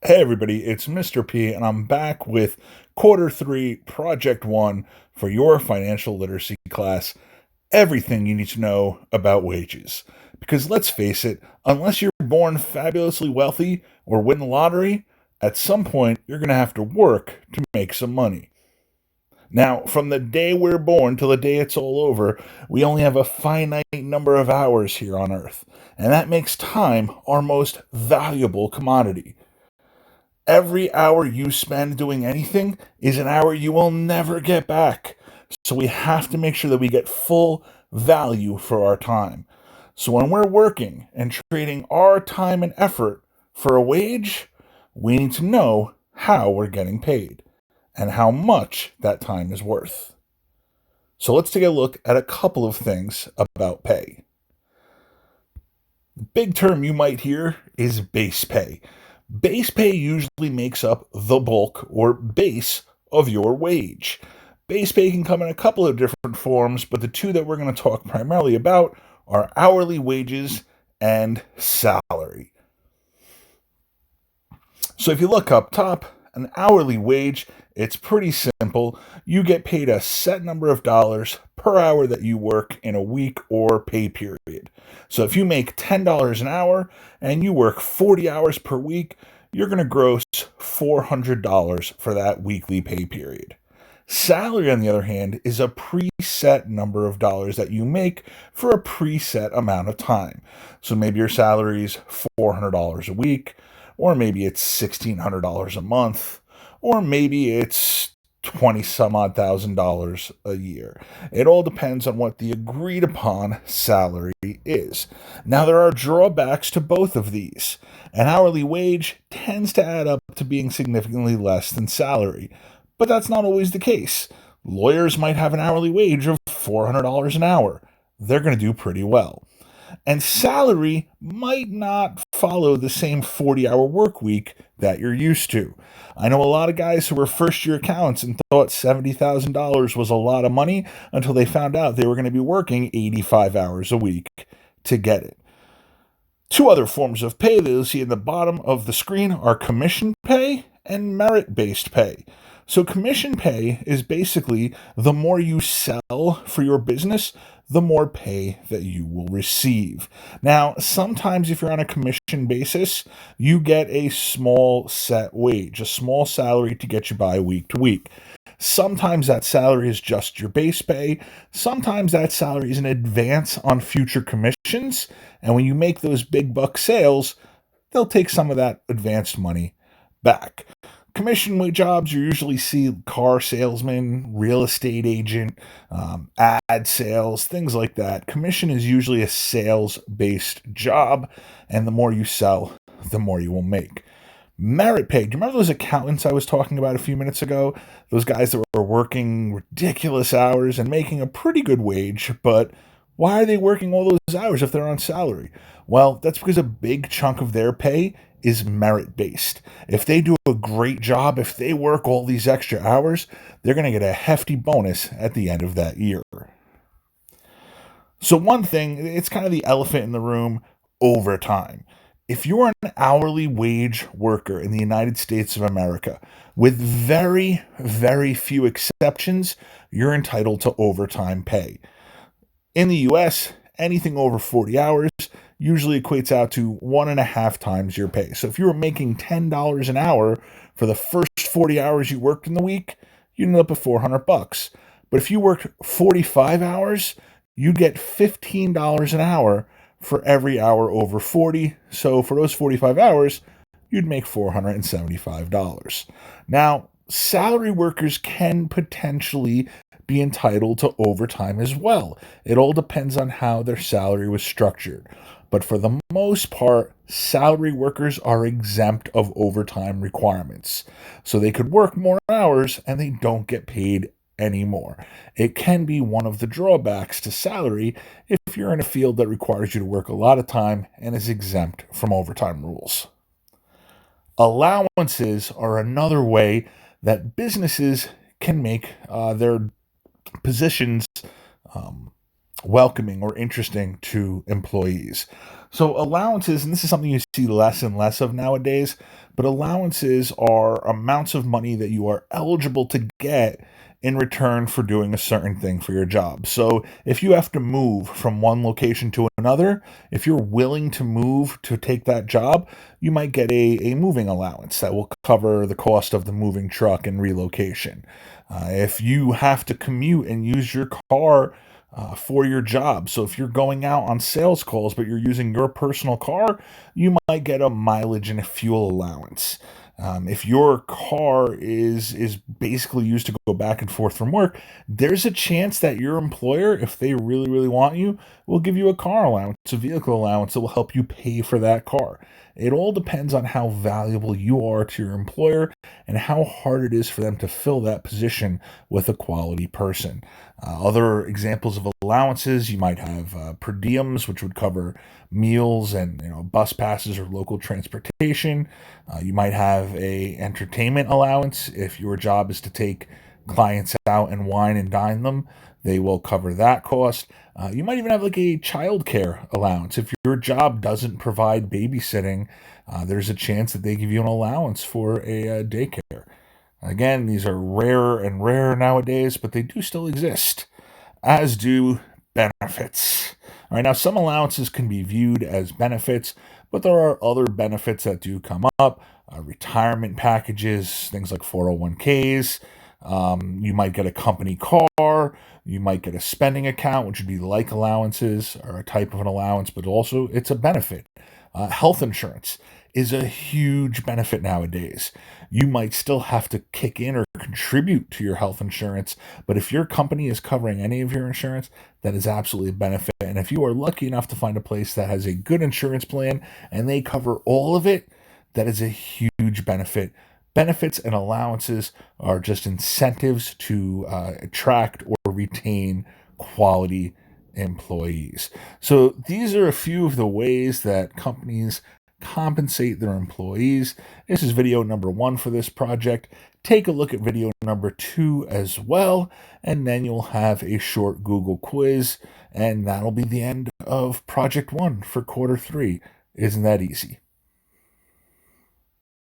Hey everybody, it's Mr. P, and I'm back with quarter three, project one for your financial literacy class. Everything you need to know about wages. Because let's face it, unless you're born fabulously wealthy or win the lottery, at some point you're going to have to work to make some money. Now, from the day we're born till the day it's all over, we only have a finite number of hours here on Earth, and that makes time our most valuable commodity. Every hour you spend doing anything is an hour you will never get back. So we have to make sure that we get full value for our time. So when we're working and trading our time and effort for a wage, we need to know how we're getting paid and how much that time is worth. So let's take a look at a couple of things about pay. The big term you might hear is base pay. Base pay usually makes up the bulk or base of your wage. Base pay can come in a couple of different forms, but the two that we're going to talk primarily about are hourly wages and salary. So if you look up top, an hourly wage, it's pretty simple. You get paid a set number of dollars per hour that you work in a week or pay period. So if you make $10 an hour and you work 40 hours per week, you're going to gross $400 for that weekly pay period. Salary, on the other hand, is a preset number of dollars that you make for a preset amount of time. So maybe your salary is $400 a week, or maybe it's $1,600 a month, or maybe it's 20 some odd $1,000 a year. It all depends on what the agreed upon salary is. Now, there are drawbacks to both of these. An hourly wage tends to add up to being significantly less than salary, but that's not always the case. Lawyers might have an hourly wage of $400 an hour. They're going to do pretty well. And salary might not follow the same 40-hour work week that you're used to. I know a lot of guys who were first-year accountants and thought $70,000 was a lot of money until they found out they were going to be working 85 hours a week to get it. Two other forms of pay that you'll see at the bottom of the screen are commission pay and merit-based pay. So commission pay is basically the more you sell for your business, the more pay that you will receive. Now, sometimes if you're on a commission basis, you get a small set wage, a small salary to get you by week to week. Sometimes that salary is just your base pay. Sometimes that salary is an advance on future commissions. And when you make those big buck sales, they'll take some of that advanced money back. Commission jobs, you usually see car salesman, real estate agent, ad sales, things like that. Commission is usually a sales-based job, and the more you sell, the more you will make. Merit pay. Do you remember those accountants I was talking about a few minutes ago? Those guys that were working ridiculous hours and making a pretty good wage, but why are they working all those hours if they're on salary? Well, that's because a big chunk of their pay is merit based. If they do a great job, if they work all these extra hours, they're going to get a hefty bonus at the end of that year. So, one thing, it's kind of the elephant in the room: overtime. If you're an hourly wage worker in the United States of America, with very, very few exceptions, you're entitled to overtime pay. In the US, anything over 40 hours usually equates out to 1.5 times your pay. So if you were making $10 an hour for the first 40 hours you worked in the week, you'd end up at $400. But if you worked 45 hours, you'd get $15 an hour for every hour over 40. So for those 45 hours, you'd make $475. Now, salary workers can potentially be entitled to overtime as well. It all depends on how their salary was structured. But for the most part, salary workers are exempt of overtime requirements. So they could work more hours and they don't get paid anymore. It can be one of the drawbacks to salary if you're in a field that requires you to work a lot of time and is exempt from overtime rules. Allowances are another way that businesses can make their positions welcoming or interesting to employees. So, allowances, and this is something you see less and less of nowadays, but allowances are amounts of money that you are eligible to get in return for doing a certain thing for your job. So, if you have to move from one location to another, if you're willing to move to take that job, you might get a moving allowance that will cover the cost of the moving truck and relocation. If you have to commute and use your car for your job. So if you're going out on sales calls, but you're using your personal car, you might get a mileage and a fuel allowance. If your car is basically used to go back and forth from work, there's a chance that your employer, if they really really want you, will give you a car allowance, a vehicle allowance that will help you pay for that car. It all depends on how valuable you are to your employer and how hard it is for them to fill that position with a quality person. Other examples of allowances, you might have per diems, which would cover meals and bus passes or local transportation. You might have a entertainment allowance if your job is to take clients out and wine and dine them. They will cover that cost. You might even have like a child care allowance. If your job doesn't provide babysitting, there's a chance that they give you an allowance for a daycare. Again, these are rarer and rarer nowadays, but they do still exist, as do benefits. All right, now some allowances can be viewed as benefits, but there are other benefits that do come up. Retirement packages, things like 401ks. You might get a company car. You might get a spending account, which would be like allowances or a type of an allowance, but also it's a benefit. Health insurance is a huge benefit nowadays. You might still have to kick in or contribute to your health insurance, but if your company is covering any of your insurance, that is absolutely a benefit. And if you are lucky enough to find a place that has a good insurance plan and they cover all of it, that is a huge benefit. Benefits and allowances are just incentives to attract or retain quality employees. So these are a few of the ways that companies compensate their employees. This is video number 1 for this project. Take a look at video number 2 as well, and then you'll have a short Google quiz, and that'll be the end of project 1 for quarter 3. Isn't that easy?